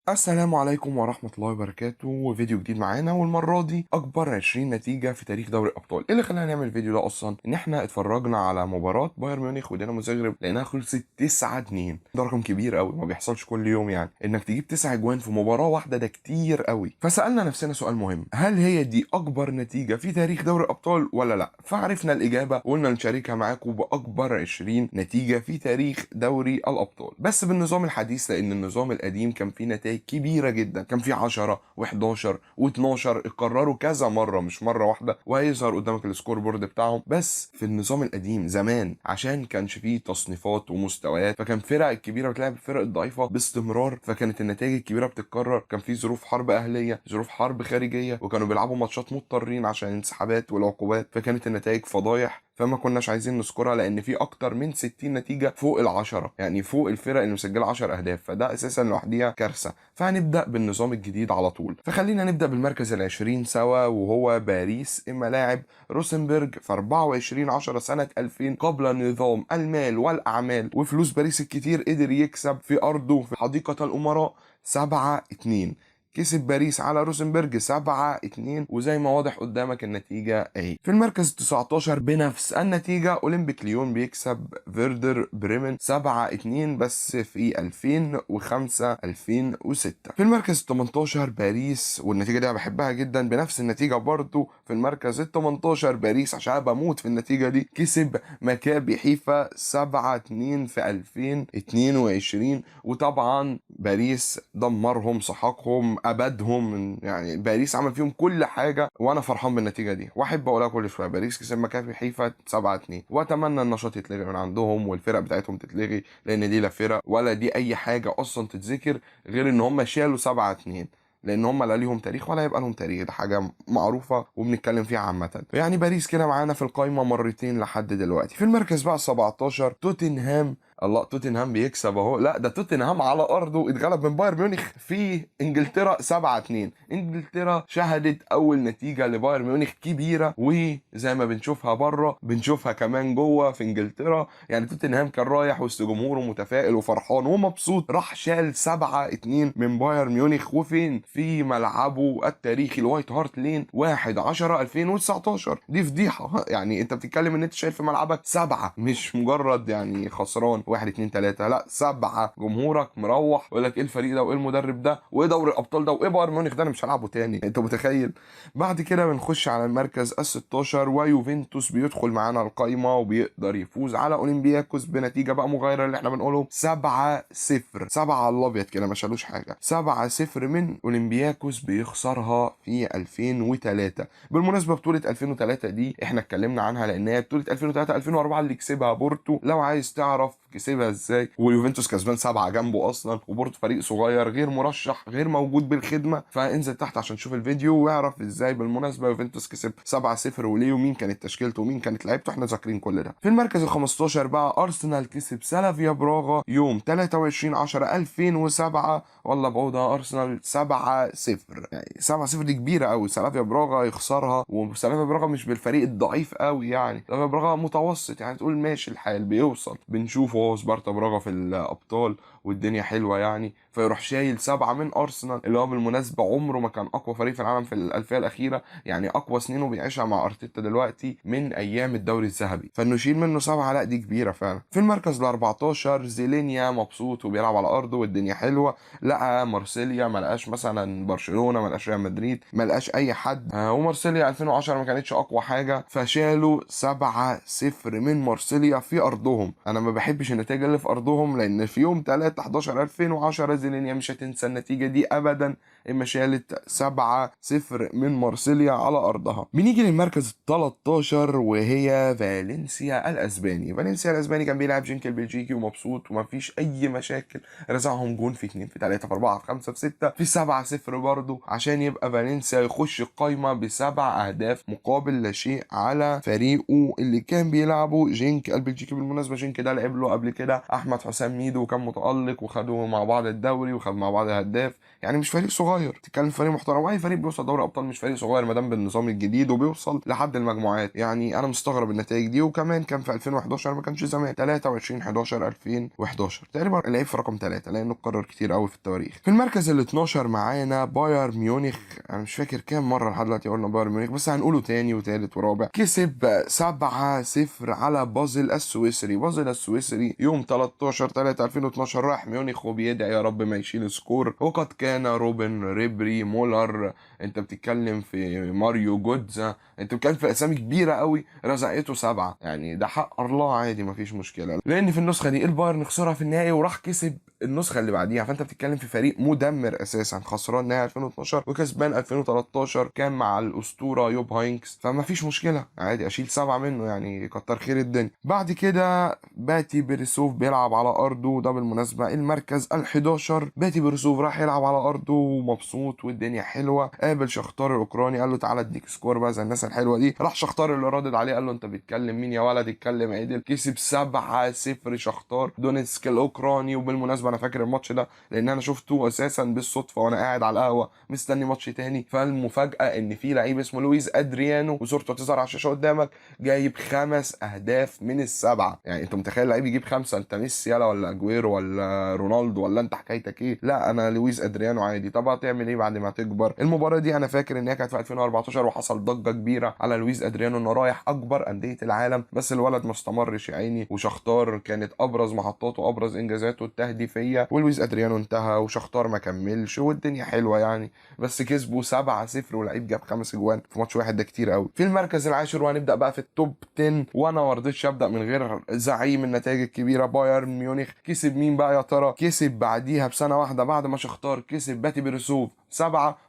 السلام عليكم ورحمة الله وبركاته، وفيديو جديد معانا، والمرة دي أكبر 20 نتيجة في تاريخ دوري الأبطال. إيه اللي خلانا نعمل الفيديو ده أصلا؟ إن إحنا اتفرجنا على مباراة بايرن ميونخ ودينامو زاغرب، لأنها خلصت 9-2. ده رقم كبير قوي، ما بيحصلش كل يوم يعني إنك تجيب 9 أجوان في مباراة واحدة، ده كتير قوي. فسألنا نفسنا سؤال مهم: هل هي دي أكبر نتيجة في تاريخ دوري الأبطال ولا لأ؟ فعرفنا الإجابة وقلنا نشاركها معاكم بأكبر 20 نتيجة في تاريخ دوري الأبطال، بس بالنظام الحديث، لأن النظام القديم كان فيه نتائج كبيرة جدا، كان في 10 و11 و12 اتكرروا كذا مره، مش مره واحده، وهيظهر قدامك السكور بورد بتاعهم. بس في النظام القديم زمان، عشان كانش فيه تصنيفات ومستويات، فكان فرق الكبيره بتلعب الفرق الضعيفه باستمرار، فكانت النتائج الكبيره بتتكرر. كان في ظروف حرب اهليه، ظروف حرب خارجيه، وكانوا بيلعبوا ماتشات مضطرين عشان الانسحابات والعقوبات، فكانت النتائج فضايح، فما كناش عايزين نذكرها، لان في اكتر من 60 نتيجه فوق العشرة، يعني فوق الفرق اللي مسجله 10 اهداف، فده اساسا لوحديها كارثه. فهنبدا بالنظام الجديد على طول. فخلينا نبدا بالمركز ال20 سوا، وهو باريس، اما لاعب روسنبرج في 24/10 سنه 2000، قبل نظام المال والاعمال وفلوس باريس الكتير، قدر يكسب في ارضه في حديقه الامراء 7-2. كسب باريس على روسنبرج 7-2، وزي ما واضح قدامك النتيجة اهي. في المركز 19 بنفس النتيجة اولمبيك ليون بيكسب فيردر بريمن 7-2، بس في 2005 2006. في المركز 18 باريس، والنتيجة دي انا بحبها جدا، بنفس النتيجة برضو في المركز ال 18 باريس، عشان انا بموت في النتيجة دي، كسب مكابي حيفا 7-2 في 2022. وطبعا باريس دمرهم، سحقهم، ابدهم، يعني باريس عمل فيهم كل حاجه، وانا فرحان بالنتيجه دي، واحب اقولها كل شويه: باريس كسب مكافي حيفا 7-2. واتمنى النشاط يتلغي من عندهم والفرق بتاعتهم تتلغي، لان دي لا فرق ولا دي اي حاجه اصلا تتذكر غير ان هم شالوا 7-2، لان هم لا ليهم تاريخ ولا هيبقى لهم تاريخ. ده حاجه معروفه وبنتكلم فيها عامه. يعني باريس كده معانا في القايمه مرتين لحد دلوقتي. في المركز بقى 17 توتنهام. الله، توتنهام بيكسب اهو. لا، ده توتنهام على ارضه اتغلب من بايرن ميونخ في انجلترا 7-2. انجلترا شهدت اول نتيجه لبايرن ميونخ كبيره، وزي ما بنشوفها بره بنشوفها كمان جوه في انجلترا. يعني توتنهام كان رايح وسط جمهوره متفائل وفرحان ومبسوط، راح شال 7-2 من بايرن ميونخ. وفين؟ في ملعبه التاريخي الوايت هارت لين 1/10/2019. دي فضيحه. يعني انت بتتكلم ان انت شايل في ملعبك 7، مش مجرد يعني خسران 1 2 3، لا 7. جمهورك مروح يقول لك: ايه الفريق ده، وايه المدرب ده، وايه دوري الابطال ده، وايه بايرن ميونخ ده، انا مش هلعبه تاني. انت متخيل؟ بعد كده بنخش على المركز ال16، ويوفنتوس بيدخل معانا القايمه وبيقدر يفوز على اولمبياكوس بنتيجه بقى مغايره اللي احنا بنقولهم 7-0. 7 على الابيض كده، ما شالوش حاجه. 7-0 من اولمبياكوس بيخسرها في 2003. بالمناسبه بطوله 2003 دي احنا اتكلمنا عنها، لان هي بطوله 2003 2004 اللي كسبها بورتو. لو عايز تعرف كسبها ازاي، ويوفنتوس كسبان 7 جنبه اصلا، وبورتو فريق صغير غير مرشح غير موجود بالخدمه، فانزل تحت عشان تشوف الفيديو واعرف ازاي بالمناسبه يوفنتوس كسب 7-0 وليه، ومين كانت تشكيلته ومين كانت لعيبته، احنا ذاكرين كل ده. في المركز ال 15 بقى ارسنال كسب سلافيا براغا يوم 23/10/2007. والله بعودها ارسنال 7-0. يعني 7-0 دي كبيره قوي، سلافيا براغا يخسرها، وسلافيا براغا مش بالفريق الضعيف قوي، يعني سلافيا براغا متوسط، يعني تقول ماشي الحال بيوصل. بنشوفه هو سبارتا براغا في الابطال والدنيا حلوه يعني، فيروح شايل 7 من ارسنال، اللي هو بالمناسبه عمره ما كان اقوى فريق في العالم في الالفيه الاخيره، يعني اقوى سنينه بيعيشها مع ارتيتا دلوقتي من ايام الدوري الذهبي، فانه يشيل منه 7 لا دي كبيره فعلا. في المركز ال 14 زيلينيا مبسوط وبيلعب على ارضه والدنيا حلوه، لقى مارسيليا، ما لقاش مثلا برشلونه، ما لقاش ريال مدريد، ما لقاش اي حد، ومارسيليا 2010 ما كانتش اقوى حاجه، فشالوا 7-0 من مارسيليا في ارضهم. انا ما بحبش النتائج اللي في ارضهم، لان في يوم 3/11/2010 زيلينيا مش هتنسى النتيجه دي ابدا، اما شالت 7-0 من مارسيليا على ارضها. بنيجي للمركز 13، وهي فالنسيا الاسباني. فالنسيا الاسباني كان بيلعب جينك البلجيكي ومبسوط ومفيش اي مشاكل، رزعهم جون في 2 في 3 في 4 في 5 في 6 في 7-0 برضه، عشان يبقى فالنسيا يخش القايمه ب7 اهداف مقابل لا شيء على فريقه اللي كان بيلعبه جينك البلجيكي. بالمناسبه جينك ده لعب له قبل كده احمد حسام ميدو، وكان متالق متألق وخدوا مع بعض الدوري وخد مع بعض الهداف، يعني مش فريق صغير، تتكلم في فريق محترم، واي فريق بيوصل دوري ابطال مش فريق صغير ما دام بالنظام الجديد وبيوصل لحد المجموعات. يعني انا مستغرب النتائج دي. وكمان كان في 2011 ما كانش زمان، 23 11 2011 تقريبا لعيب في رقم 3 لانه اتكرر كتير قوي في التواريخ. في المركز ال 12 معانا بايرن ميونخ. انا مش فاكر كام مره لحد دلوقتي قلنا بايرن ميونخ، بس هنقوله تاني وتالت ورابع. كسب 7-0 على بازل السويسري. بازل السويسري يوم 13/3/2012 راح ميونخ وبيدعي يا رب ما يشيل سكور، وقد كان روبن ريبري مولر، انت بتتكلم في ماريو جوتزا، انت بتتكلم في اسامي كبيره قوي، رزقته 7. يعني ده حق الله عادي مفيش مشكله، لان في النسخه دي البايرن خسرها في النهائي وراح كسب النسخه اللي بعديها، فانت بتتكلم في فريق مدمر اساسا، خسران نهائي 2012 وكسبان 2013 كان مع الاسطوره يوب هاينكس، فما فيش مشكله عادي اشيل 7 منه، يعني كتر خير الدنيا. بعد كده باتي بيرسوف بيلعب على ارضه، ده بالمناسبه المركز ال11. باتي بيرسوف راح يلعب على ارضه ومبسوط والدنيا حلوه، قابل شختار الاوكراني قال له تعالى اديك سكور بقى زي الناس الحلوه دي، راح شختار اللي ردد عليه قال له انت بتتكلم مين يا ولد، اتكلم عدل. كسب 7-0 شختار دونيتسك الاوكراني. وبالمناسبه انا فاكر الماتش ده لان انا شفته اساسا بالصدفه وانا قاعد على القهوه مستني ماتش تاني. فالمفاجاه ان في لعيب اسمه لويز ادريانو وصورته تظهر على الشاشه قدامك جايب 5 اهداف من ال7. يعني انت متخيل لعيب يجيب 5؟ انت ميسي يلا ولا اجويرو ولا رونالدو ولا انت حكايتك ايه؟ لا انا لويز ادريانو عادي. طب هتعمل ايه بعد ما تكبر؟ المباراه دي انا فاكر ان هي كانت في 2014 وحصل ضجه كبيره على لويز ادريانو انه رايح اكبر انديه العالم، بس الولد ما استمرش يا عيني، وشختار كانت ابرز محطاته ابرز انجازاته التهديفيه، ولويز ادريانو انتهى وشختار ما كملش والدنيا حلوه يعني، بس كسبوا 7-0 ولعيب جاب 5 اجوان في ماتش واحد، ده كتير قوي. في المركز العاشر وهنبدا بقى في التوب 10، وانا ما رضيتش ابدا من غير زعيم النتائج الكبيره بايرن ميونخ. كسب مين بقى يا ترى؟ كسب بعديها بسنه واحده بعد ما شختار كسب باتي بيرسوف 7،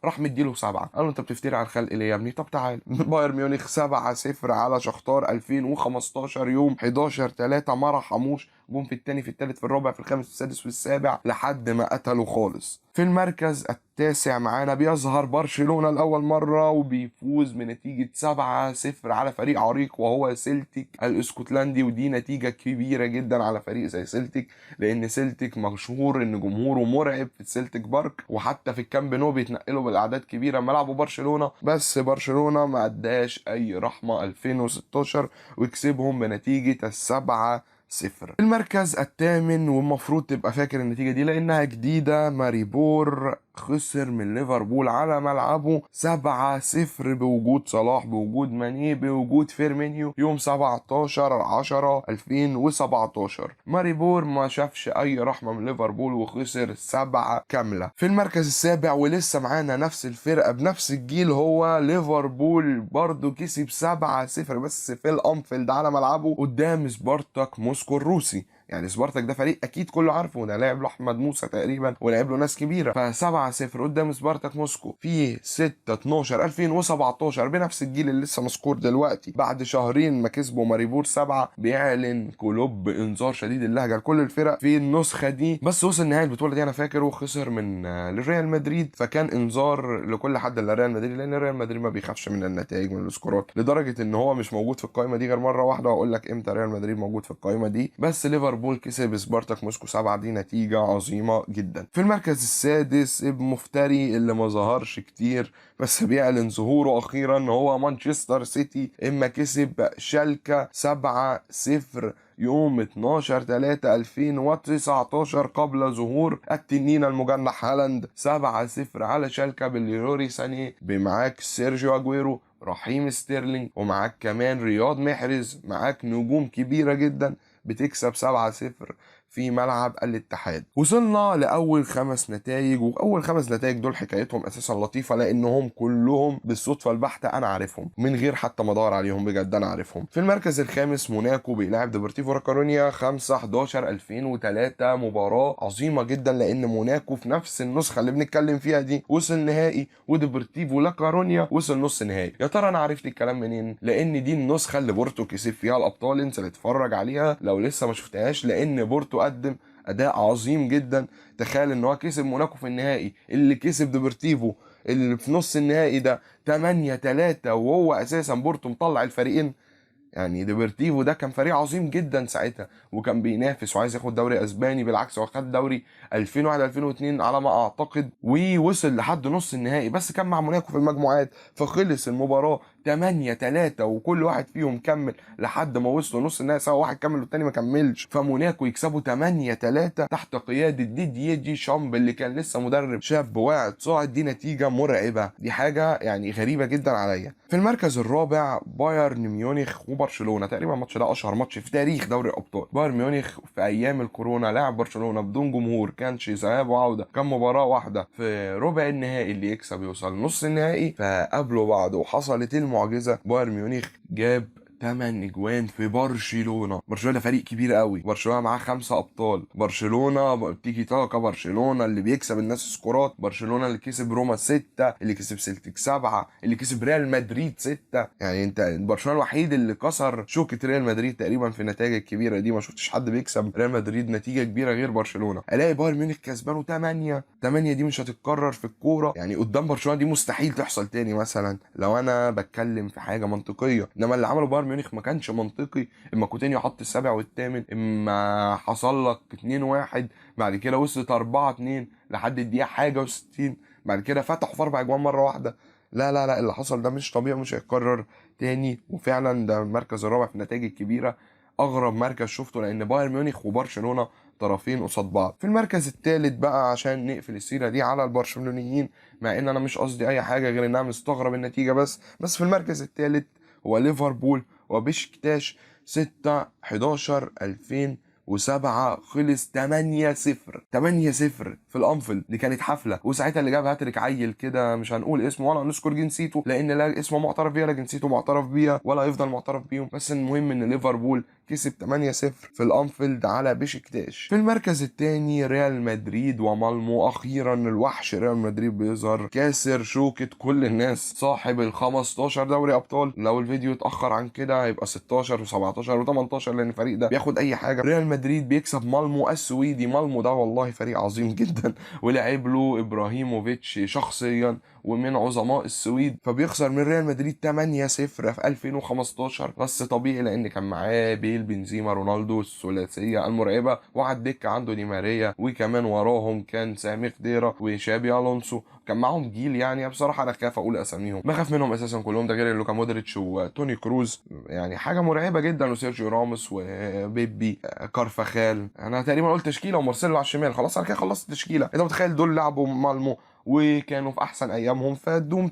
راح مديله 7، قال له انت بتفتري على الخلق ليه يا ابني؟ طب تعال. بايرن ميونخ 7-0 على شختار 2015 يوم 11/3، ما رحموش، جم في الثاني في الثالث في الرابع في الخامس في السادس في السابع لحد ما قتلوا خالص. في المركز التاسع معانا بيظهر برشلونة لأول مرة وبيفوز بنتيجة 7-0 على فريق عريق وهو سيلتيك الاسكتلندي، ودي نتيجة كبيرة جدا على فريق زي سيلتيك، لأن سيلتيك مشهور إن جمهوره مرعب في السيلتيك بارك، وحتى في الكامب نو بيتنقلوا بالأعداد كبيرة ملعبه برشلونة، بس برشلونة ما اداش أي رحمة 2016 وكسبهم بنتيجة 7-0. المركز الثامن، والمفروض تبقى فاكر النتيجة دي لأنها جديدة، ماريبور خسر من ليفربول على ملعبه 7-0 بوجود صلاح، بوجود ماني، بوجود فيرمينيو يوم 17/10/2017. ماريبور ما شافش أي رحمة من ليفربول وخسر 7 كاملة. في المركز السابع ولسه معانا نفس الفرقة بنفس الجيل، هو ليفربول برضو كسب 7-0 بس في الأنفيلد على ملعبه قدام سبارتاك موسكو الروسي. يعني سبارتاك ده فريق اكيد كله عارفه، ده لاعب له احمد موسى تقريبا ولعب له ناس كبيره. ف7-0 قدام سبارتاك موسكو في 6/12/2017 بنفس الجيل اللي لسه مذكور دلوقتي. بعد شهرين ما كسبوا ماريبور 7 بيعلن كلوب انذار شديد اللهجه لكل الفرق في النسخه دي، بس وصل نهائي البطوله دي انا فاكر وخسر من ريال مدريد، فكان انذار لكل حد الا ريال مدريد، لان ريال مدريد ما بيخافش من النتائج من السكورات، لدرجه ان هو مش موجود في القائمه دي غير مره واحده، واقول لك امتى ريال مدريد موجود في القائمه دي. بس ليفربول كسب سبارتاك موسكو 7، دي نتيجة عظيمة جدا. في المركز السادس المفتري اللي ما ظهرش كتير بس بيعلن ظهوره أخيرا هو مانشستر سيتي، إما كسب شالكة 7-0 يوم 12/3/2019 قبل ظهور التنين المجنح هالاند. 7-0 على شالكة بالليروي ساني، بمعاك سيرجيو أجويرو، رحيم ستيرلينج، ومعاك كمان رياض محرز، معاك نجوم كبيرة جدا بتكسب 7-0 في ملعب الاتحاد. وصلنا لأول 5 نتائج، وأول 5 نتائج دول حكايتهم أساسا لطيفة لأنهم كلهم بالصدفة البحتة أنا عارفهم من غير حتى ما أدور عليهم، بجد أنا عارفهم. في المركز الخامس موناكو بيلعب ديبورتيفو راكارونيا 5/11/2003، مباراة عظيمة جدا لأن موناكو في نفس النسخة اللي بنتكلم فيها دي وصل نهائي، وديبورتيفو لاكارونيا وصل نص نهائي. يا ترى أنا عرفت الكلام منين؟ لأن دي النسخة اللي بورتو كسب فيها الأبطال، انسى اللي اتفرج عليها لو لسه ما شفتهاش، لأن بورتو قدم اداء عظيم جدا. تخيل ان هو كسب موناكو في النهائي اللي كسب ديبورتيفو اللي في نص النهائي ده 8-3، وهو اساسا بورتو مطلع الفريقين. يعني ديبورتيفو ده كان فريق عظيم جدا ساعتها، وكان بينافس وعايز ياخد دوري اسباني. بالعكس هو خد دوري 2001 2002 على ما اعتقد، ووصل لحد نص النهائي، بس كان مع موناكو في المجموعات. فخلص المباراه 8-3، وكل واحد فيهم كمل لحد ما وصلوا نص النهائي سوا، واحد كمل والتاني ما كملش. فموناكو يكسبوا 8-3 تحت قياده ديدييه دي شامب اللي كان لسه مدرب شاب واعد صاعد. دي نتيجه مرعبه، دي حاجه يعني غريبه جدا عليا. في المركز الرابع بايرن ميونخ وبرشلونه. تقريبا الماتش ده اشهر ماتش في تاريخ دوري الابطال. بايرن ميونخ في ايام الكورونا لاعب برشلونه بدون جمهور، كانش ذهاب وعوده، كان مباراه واحده في ربع النهائي، اللي يكسب يوصل نص النهائي. فقابلوا بعض وحصلت المعجزه، بايرن ميونخ جاب 8 اجوان في برشلونه. برشلونه فريق كبير قوي، برشلونه معاه 5 ابطال، برشلونه تيكي تاكا، برشلونه اللي بيكسب الناس سكورات، برشلونه اللي كسب روما 6، اللي كسب سلتيك 7، اللي كسب ريال مدريد 6. يعني انت برشلونه الوحيد اللي كسر شوكه ريال مدريد تقريبا في النتائج الكبيره دي. ما شفتش حد بيكسب ريال مدريد نتيجه كبيره غير برشلونه. الاقي بايرن ميونخ كسبانه 8 دي مش هتتكرر في الكوره يعني قدام برشلونه، دي مستحيل تحصل تاني مثلا لو انا بتكلم في حاجه منطقيه. انما اللي عمله بايرن ميونخ ما كانش منطقي. اما كوتينيو حط السابع والثامن، اما حصل لك 2-1، بعد كده وصلت 4-2 لحد الدقيقه حاجه و60، بعد كده فتحوا في 4 اجوان مره واحده. لا لا لا، اللي حصل ده مش طبيعي، مش هيتكرر تاني. وفعلا ده المركز الرابع في النتائج الكبيره، اغرب مركز شفته، لان بايرن ميونخ وبرشلونه طرفين قصاد بعض. في المركز الثالث بقى، عشان نقفل السيره دي على البرشلونيين، مع ان انا مش قصدي اي حاجه غير ان انا مستغرب النتيجه، بس في المركز الثالث هو ليفربول وبشكتاش. 6/11/2007 خلص 8-0 في الانفيلد. دي كانت حفله، وساعتها اللي جاب هاتريك عيل كده مش هنقول اسمه ولا هنذكر جنسيته، لان لا اسمه معترف بيها لا جنسيته معترف بيها ولا يفضل معترف بيهم. بس المهم ان ليفربول كسب 8-0 في الانفيلد على بشكتاش. في المركز الثاني ريال مدريد ومالمو. اخيرا الوحش ريال مدريد بيظهر، كاسر شوكة كل الناس، صاحب ال 15 دوري ابطال. لو الفيديو اتاخر عن كده هيبقى 16 و17 و18، لان الفريق ده بياخد اي حاجه. ريال مدريد بيكسب مالمو السويدي. مالمو ده والله فريق عظيم جدا، ولعب له ابراهيموفيتش شخصيا ومن عظماء السويد. فبيخسر من ريال مدريد 8-0 في 2015. بس طبيعي لان كان معاه بيل، بنزيما، رونالدو، الثلاثيه المرعبه، وعلى الدكه عنده دي ماريا، وكمان وراهم كان سامي خضيره وشابي الونسو. كان معاهم جيل يعني بصراحه انا خاف اقول اساميهم، بخاف منهم اساسا كلهم، ده غير لوكا مودريتش وتوني كروز، يعني حاجه مرعبه جدا، وسيرجيو راموس وبيبي كارفاخال. انا تقريبا قلت تشكيله ومارسيلو على الشمال. خلاص انا كده خلصت التشكيله. انت متخيل دول لعبوا مالمو وكانوا في احسن ايامهم فادوهم 8؟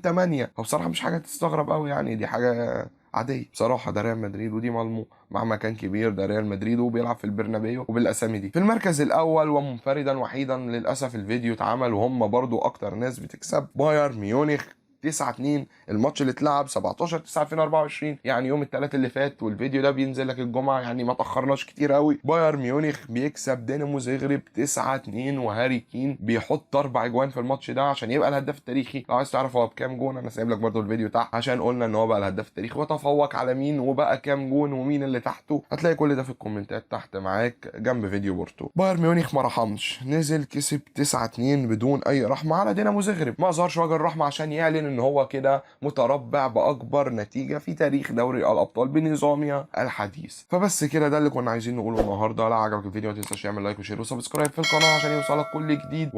فبصراحه مش حاجه تستغرب قوي يعني، دي حاجه عاديه بصراحه. ده ريال مدريد ودي مالمو مهما كان كبير، ده ريال مدريد وبيلعب في البرنابيو وبالاسامي دي. في المركز الاول ومنفردا وحيدا للاسف الفيديو اتعمل وهم برضو اكتر ناس بتكسب، بايرن ميونخ 9-2. الماتش اللي اتلعب 17/9/2024 يعني يوم الثلاث اللي فات، والفيديو ده بينزل لك الجمعه، يعني ما تاخرناش كتير قوي. بايرن ميونخ بيكسب دينامو زغرب 9-2، وهاري كين بيحط 4 اجوان في الماتش ده عشان يبقى الهداف التاريخي. لو عايز تعرف هو بكام جون انا سايب لك برده الفيديو تحت، عشان قلنا ان هو بقى الهداف التاريخي وتفوق على مين وبقى كام جون ومين اللي تحته. هتلاقي كل ده في الكومنتات تحت معاك جنب فيديو بورتو. بايرن ميونخ ما رحمش، نزل كسب 9-2 بدون اي رحمه على دينامو زغرب. ما ظهرش وجه الرحمه عشان يعلن ان هو كده متربع باكبر نتيجه في تاريخ دوري الابطال بنظامها الحديث. فبس كده ده اللي كنا عايزين نقوله النهارده. لو عجبك الفيديو ما تنساش تعمل لايك وشير وسبسكرايب في القناه عشان يوصلك كل جديد.